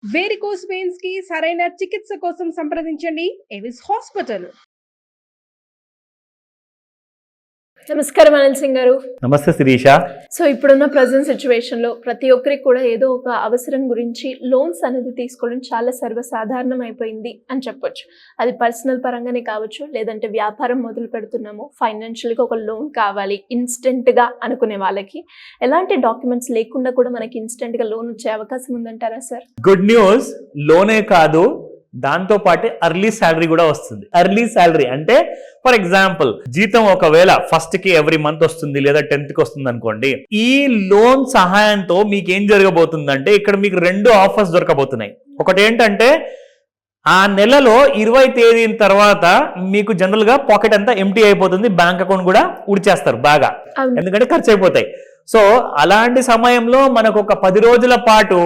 Varicose veins కి సరైన చికిత్స కోసం సంప్రదించండి ఎవిస్ హాస్పిటల్. నమస్కారం అనిల్ సింగ్ గారు. నమస్తే శిరీష. సో ఇప్పుడున్న ప్రజెంట్ సిచ్యువేషన్ లో ప్రతి ఒక్కరికి కూడా ఏదో ఒక అవసరం గురించి లోన్స్ అనేది తీసుకోవడం చాలా సర్వసాధారణం అయిపోయింది అని చెప్పొచ్చు. అది పర్సనల్ పరంగానే కావచ్చు, లేదంటే వ్యాపారం మొదలు పెడుతున్నాము, ఫైనాన్షియల్ గా ఒక లోన్ కావాలి ఇన్స్టెంట్ గా అనుకునే వాళ్ళకి ఎలాంటి డాక్యుమెంట్స్ లేకుండా కూడా మనకి ఇన్స్టెంట్ గా లోన్ వచ్చే అవకాశం ఉందంటారా సార్? గుడ్ న్యూస్, లోనే కాదు దాంతో పాటు ఎర్లీ శాలరీ కూడా వస్తుంది. ఎర్లీ శాలరీ అంటే ఫర్ ఎగ్జాంపుల్ జీతం ఒకవేళ ఫస్ట్ కి ఎవ్రీ మంత్ వస్తుంది లేదా 10th కి వస్తుంది అనుకోండి. ఈ లోన్ సహాయంతో మీకు ఏం జరగబోతుందంటే ఇక్కడ మీకు 2 ఆఫర్స్ దొరకబోతున్నాయి. ఒకటి ఏంటంటే ఆ నెలలో 20 తేదీన తర్వాత మీకు జనరల్ గా పాకెట్ అంతా ఎంటీ అయిపోతుంది, బ్యాంక్ అకౌంట్ కూడా ఉడిచేస్తారు బాగా, ఎందుకంటే ఖర్చు అయిపోతాయి. సో అలాంటి సమయంలో మనకు ఒక 10 రోజుల పాటు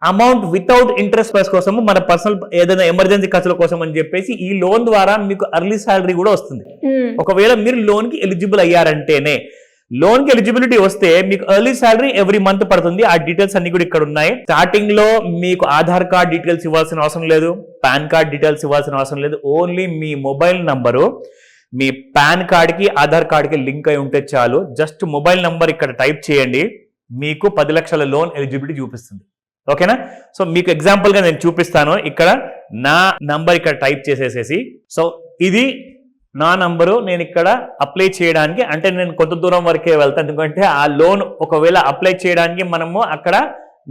అమౌంట్ వితౌట్ ఇంట్రెస్ట్ ప్రైస్ కోసం మన పర్సనల్ ఏదైనా ఎమర్జెన్సీ ఖర్చుల కోసం అని చెప్పేసి ఈ లోన్ ద్వారా మీకు ఎర్లీ శాలరీ కూడా వస్తుంది. ఒకవేళ మీరు లోన్ కి ఎలిజిబుల్ అయ్యారంటేనే. లోన్ కి ఎలిజిబిలిటీ వస్తే మీకు ఎర్లీ శాలరీ ఎవ్రీ మంత్ పడుతుంది. ఆ డీటెయిల్స్ అన్ని కూడా ఇక్కడ ఉన్నాయి. స్టార్టింగ్ లో మీకు ఆధార్ కార్డ్ డీటెయిల్స్ ఇవ్వాల్సిన అవసరం లేదు, పాన్ కార్డ్ డీటెయిల్స్ ఇవ్వాల్సిన అవసరం లేదు. ఓన్లీ మీ మొబైల్ నంబరు మీ పాన్ కార్డ్ కి ఆధార్ కార్డ్ కి లింక్ అయి ఉంటే చాలు. జస్ట్ మొబైల్ నంబర్ ఇక్కడ టైప్ చేయండి, మీకు 10 లక్షల లోన్ ఎలిజిబిలిటీ చూపిస్తుంది. ఓకేనా? సో మీకు ఎగ్జాంపుల్ గా నేను చూపిస్తాను. ఇక్కడ నా నంబర్ ఇక్కడ టైప్ చేసేసేసి, సో ఇది నా నంబరు, నేను ఇక్కడ అప్లై చేయడానికి అంటే నేను కొంత దూరం వరకే వెళ్తాను. ఎందుకంటే ఆ లోన్ ఒకవేళ అప్లై చేయడానికి మనము అక్కడ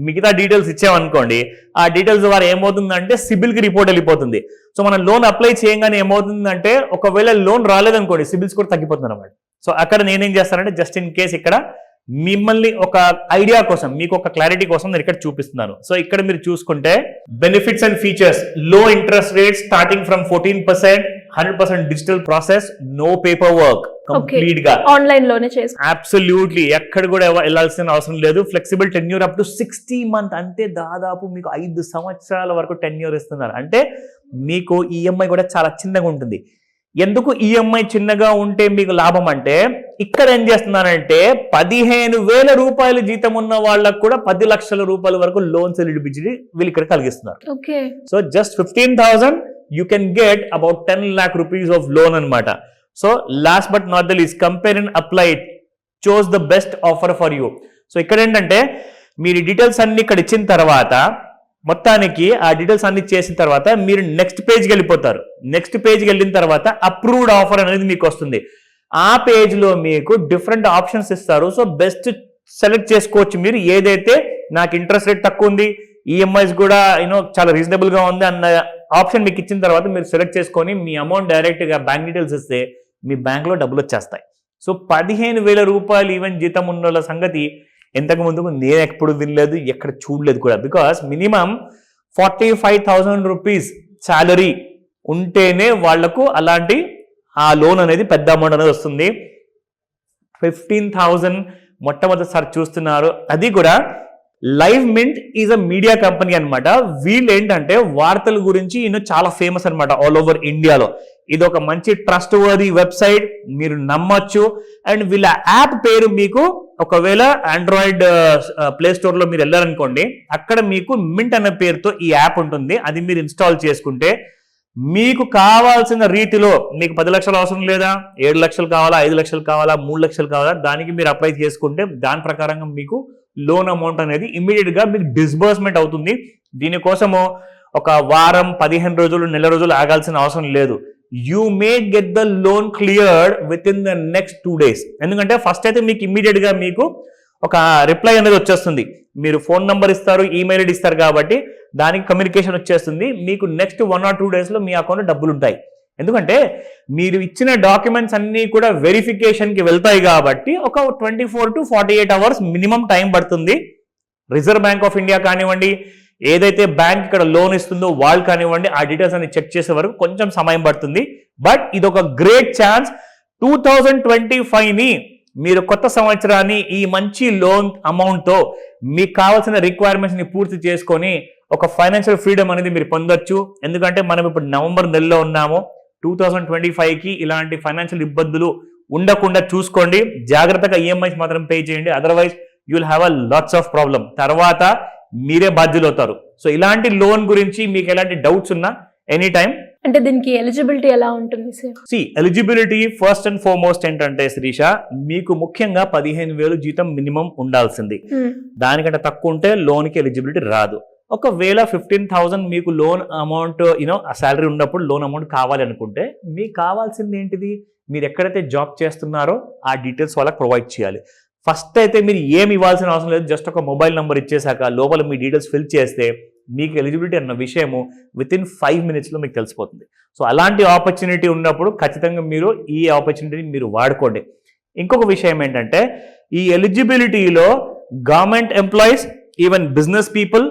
మిగతా డీటెయిల్స్ ఇచ్చామనుకోండి, ఆ డీటెయిల్స్ ద్వారా ఏమవుతుందంటే సిబిల్ కి రిపోర్ట్ వెళ్ళిపోతుంది. సో మనం లోన్ అప్లై చేయగానే ఏమవుతుందంటే ఒకవేళ లోన్ రాలేదనుకోండి సిబిల్ స్కోర్ తగ్గిపోతుంది అన్నమాట. సో అక్కడ నేనేం చేస్తానంటే జస్ట్ ఇన్ కేస్ ఇక్కడ మిమ్మల్ని ఒక ఐడియా కోసం, మీకు ఒక క్లారిటీ కోసం నేను ఇక్కడ చూపిస్తున్నాను. సో ఇక్కడ మీరు చూసుకుంటే benefits and features, low interest rate starting from 14%, 100% digital process, no paper work, complete గా ఆన్లైన్ లోనే చేసుకో. అబ్సల్యూట్లీ ఎక్కడ కూడా వెళ్ళాల్సిన అవసరం లేదు. Flexible tenure up to 60 months, అంటే దాదాపు మీకు 5 సంవత్సరాల వరకు టెన్యూర్ ఇస్తున్నారు. అంటే మీకు ఈఎంఐ కూడా చాలా చిన్నగా ఉంటుంది. ఎందుకు ఈఎంఐ చిన్నగా ఉంటే మీకు లాభం అంటే ఇక్కడ ఏం చేస్తున్నారంటే 15,000 రూపాయలు జీతం ఉన్న వాళ్ళకు కూడా 10 లక్షల రూపాయల వరకు లోన్స్ ఎలిజిబిలిటీ వీళ్ళు ఇక్కడ కలిగిస్తున్నారు. So just 15,000 you can get about 10 lakh rupees of loan అనమాట. So last but not the least, compare and apply, choose the best offer for you. So ఇక్కడ ఏంటంటే మీరు డీటెయిల్స్ అన్ని ఇక్కడ ఇచ్చిన తర్వాత మొత్తానికి ఆ డీటెయిల్స్ అన్ని చేసిన తర్వాత మీరు నెక్స్ట్ పేజ్కి వెళ్ళిపోతారు. నెక్స్ట్ పేజ్కి వెళ్ళిన తర్వాత అప్రూవ్డ్ ఆఫర్ అనేది మీకు వస్తుంది. ఆ పేజ్ లో మీకు డిఫరెంట్ ఆప్షన్స్ ఇస్తారు. సో బెస్ట్ సెలెక్ట్ చేసుకోవచ్చు మీరు. ఏదైతే నాకు ఇంట్రెస్ట్ రేట్ తక్కువ ఉంది, ఈఎంఐస్ కూడా చాలా రీజనబుల్ గా ఉంది అన్న ఆప్షన్ మీకు ఇచ్చిన తర్వాత మీరు సెలెక్ట్ చేసుకొని మీ అమౌంట్ డైరెక్ట్ గా బ్యాంక్ డీటెయిల్స్ ఇస్తే మీ బ్యాంక్ లో డబ్బులు వచ్చేస్తాయి. సో 15,000 రూపాయలు ఈవెన్ జీతం ఉన్న సంగతి ఎంతకు ముందుకు నేను ఎప్పుడు వినలేదు, ఎక్కడ చూడలేదు కూడా. బికాస్ మినిమం 45,000 రూపీస్ శాలరీ ఉంటేనే వాళ్లకు అలాంటి ఆ లోన్ అనేది పెద్ద అమౌంట్ అనేది వస్తుంది. 15,000 మొట్టమొదటిసారి చూస్తున్నారు. అది కూడా live mint is a media company అనమాట. వీళ్ళు ఏంటంటే వార్తల గురించి చాలా ఫేమస్ అనమాట ఆల్ ఓవర్ ఇండియాలో. ఇది ఒక మంచి ట్రస్ట్ వర్ది వెబ్సైట్, మీరు నమ్మొచ్చు. అండ్ వీళ్ళ యాప్ పేరు మీకు ఒకవేళ ఆండ్రాయిడ్ ప్లే స్టోర్ లో మీరు వెళ్ళారనుకోండి, అక్కడ మీకు మింట్ అనే పేరుతో ఈ యాప్ ఉంటుంది. అది మీరు ఇన్స్టాల్ చేసుకుంటే మీకు కావాల్సిన రీతిలో, మీకు 10 లక్షలు అవసరం లేదా, 7 లక్షలు కావాలా, 5 లక్షలు కావాలా, 3 లక్షలు కావాలా, దానికి మీరు అప్లై చేసుకుంటే దాని ప్రకారంగా మీకు లోన్ అమౌంట్ అనేది ఇమీడియట్ గా మీకు డిస్బర్స్మెంట్ అవుతుంది. దీనికోసము ఒక వారం, 15 రోజులు, నెల రోజులు ఆగాల్సిన అవసరం లేదు. You may get the loan cleared with in the next 2 days. ఎందుకంటే ఫస్ట్ అయితే మీకు ఇమీడియట్ గా మీకు ఒక రిప్లై అనేది వచ్చేస్తుంది. మీరు ఫోన్ నంబర్ ఇస్తారు, ఈమెయిల్ ఐడి ఇస్తారు కాబట్టి దానికి కమ్యూనికేషన్ వచ్చేస్తుంది. మీకు నెక్స్ట్ 1 or 2 days లో మీ అకౌంట్ డబ్బులు ఉంటాయి. ఎందుకంటే మీరు ఇచ్చిన డాక్యుమెంట్స్ అన్ని కూడా వెరిఫికేషన్ కి వెళ్తాయి కాబట్టి ఒక 24 to 48 hours మినిమం టైం పడుతుంది. రిజర్వ్ బ్యాంక్ ఆఫ్ ఇండియా కానివ్వండి, ఏదైతే బ్యాంక్ ఇక్కడ లోన్ ఇస్తుందో వాళ్ళు కానివ్వండి, ఆ డీటెయిల్స్ అన్ని చెక్ చేసే వరకు కొంచెం సమయం పడుతుంది. బట్ ఇది ఒక గ్రేట్ ఛాన్స్. 2025ని మీరు కొత్త సంవత్సరాన్ని ఈ మంచి లోన్ అమౌంట్ తో మీకు కావాల్సిన రిక్వైర్మెంట్స్ ని పూర్తి చేసుకొని ఒక ఫైనాన్షియల్ ఫ్రీడమ్ అనేది మీరు పొందొచ్చు. ఎందుకంటే మనం ఇప్పుడు నవంబర్ నెలలో ఉన్నాము. 2025కి ఇలాంటి ఫైనాన్షియల్ ఇబ్బందులు ఉండకుండా చూసుకోండి. జాగ్రత్తగా ఈఎంఐస్ మాత్రం పే చేయండి. Otherwise you will have a lots of problem. తర్వాత మీరే బాధ్యులు అవుతారు. సో ఇలాంటి లోన్ గురించి మీకు ఎలాంటి డౌట్స్ ఉన్నా ఎనీ టైం. అంటే దీనికి ఎలిజిబిలిటీ ఎలా ఉంటుంది sir? Eligibility first and foremost ఏంటంటే శిరీష, మీకు ముఖ్యంగా 15,000 జీతం మినిమం ఉండాల్సింది. దానికంటే తక్కువ ఉంటే లోన్కి ఎలిజిబిలిటీ రాదు. ఒకవేళ 15,000 మీకు లోన్ అమౌంట్ శాలరీ ఉన్నప్పుడు లోన్ అమౌంట్ కావాలి అనుకుంటే మీకు కావాల్సింది ఏంటిది, మీరు ఎక్కడైతే జాబ్ చేస్తున్నారో ఆ డీటెయిల్స్ వాళ్ళకి ప్రొవైడ్ చేయాలి. ఫస్ట్ అయితే మీరు ఏమి ఇవ్వాల్సిన అవసరం లేదు, జస్ట్ ఒక మొబైల్ నెంబర్ ఇచ్చేసాక లోపల మీ డీటెయిల్స్ ఫిల్ చేస్తే మీకు ఎలిజిబిలిటీ అన్న విషయము వితిన్ 5 minutesలో మీకు తెలిసిపోతుంది. సో అలాంటి ఆపర్చునిటీ ఉన్నప్పుడు ఖచ్చితంగా మీరు ఈ ఆపర్చునిటీని మీరు వాడుకోండి. ఇంకొక విషయం ఏంటంటే ఈ ఎలిజిబిలిటీలో government employees, even business people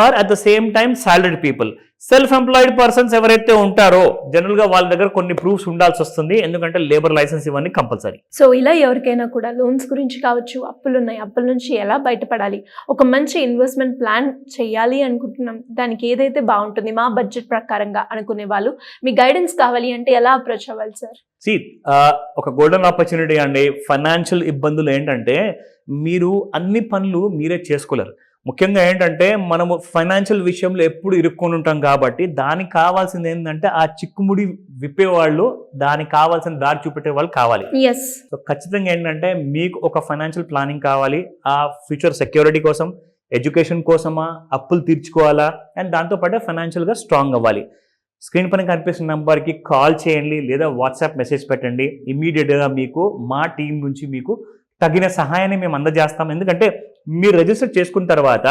are at the same time salaried people, self employed persons ఎవరైతే ఉంటారో జనరల్ గా వాళ్ళ దగ్గర కొన్ని ప్రూఫ్స్ ఉండాల్సి వస్తుంది, ఎందుకంటే లేబర్ లైసెన్స్ ఇవన్నీ కంపల్సరీ. సో ఇలా ఎవరికైనా కూడా లోన్స్ గురించి కావచ్చు, అప్పులు ఉన్నాయి, అప్పుల నుంచి ఎలా బయటపడాలి, ఒక మంచి ఇన్వెస్ట్మెంట్ ప్లాన్ చేయాలి అనుకుంటున్నాం, దానికి ఏదైతే బాగుంటుంది మా బడ్జెట్ ప్రకారంగా అనుకునే వాళ్ళు మీ గైడెన్స్ కావాలి అంటే ఎలా అప్రోచ్ అవ్వాలి సార్? ఒక గోల్డెన్ ఆపర్చునిటీ అండి. ఫైనాన్షియల్ ఇబ్బందులు ఏంటంటే మీరు అన్ని పనులు మీరే చేసుకోలేరు. ముఖ్యంగా ఏంటంటే మనము ఫైనాన్షియల్ విషయంలో ఎప్పుడు ఇరుక్కొని ఉంటాం కాబట్టి దానికి కావాల్సింది ఏంటంటే ఆ చిక్కుముడి విప్పేవాళ్ళు, దానికి కావాల్సిన దారి చూపెట్టే వాళ్ళు కావాలి. సో ఖచ్చితంగా ఏంటంటే మీకు ఒక ఫైనాన్షియల్ ప్లానింగ్ కావాలి. ఆ ఫ్యూచర్ సెక్యూరిటీ కోసం, ఎడ్యుకేషన్ కోసమా, అప్పులు తీర్చుకోవాలా, అండ్ దాంతోపాటు ఫైనాన్షియల్గా స్ట్రాంగ్ అవ్వాలి. స్క్రీన్ పైన కనిపిస్తున్న నెంబర్కి కాల్ చేయండి లేదా వాట్సాప్ మెసేజ్ పెట్టండి. ఇమీడియట్గా మీకు మా టీం నుంచి మీకు తగిన సహాయాన్ని మేము అందజేస్తాం. ఎందుకంటే మీరు రిజిస్టర్ చేసుకున్న తర్వాత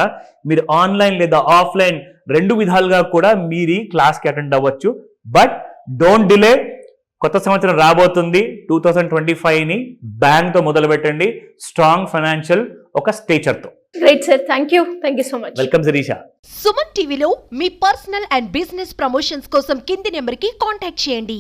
మీరు ఆన్లైన్ లేదా ఆఫ్లైన్ 2 విధాలుగా కూడా మీరు ఈ క్లాస్కి అటెండ్ అవ్వచ్చు. But don't delay. కొత్త సంవత్సరం రాబోతుంది 2025ని బ్యాంక్తో మొదలు పెట్టండి, స్ట్రాంగ్ ఫైనాన్షియల్ ఒక స్టేచర్తో. Great sir, thank you so much. Welcome Shirisha. Suman టీవీలో మీ పర్సనల్ అండ్ బిజినెస్ ప్రమోషన్స్ కోసం కింది నెంబర్కి కాంటాక్ట్ చేయండి.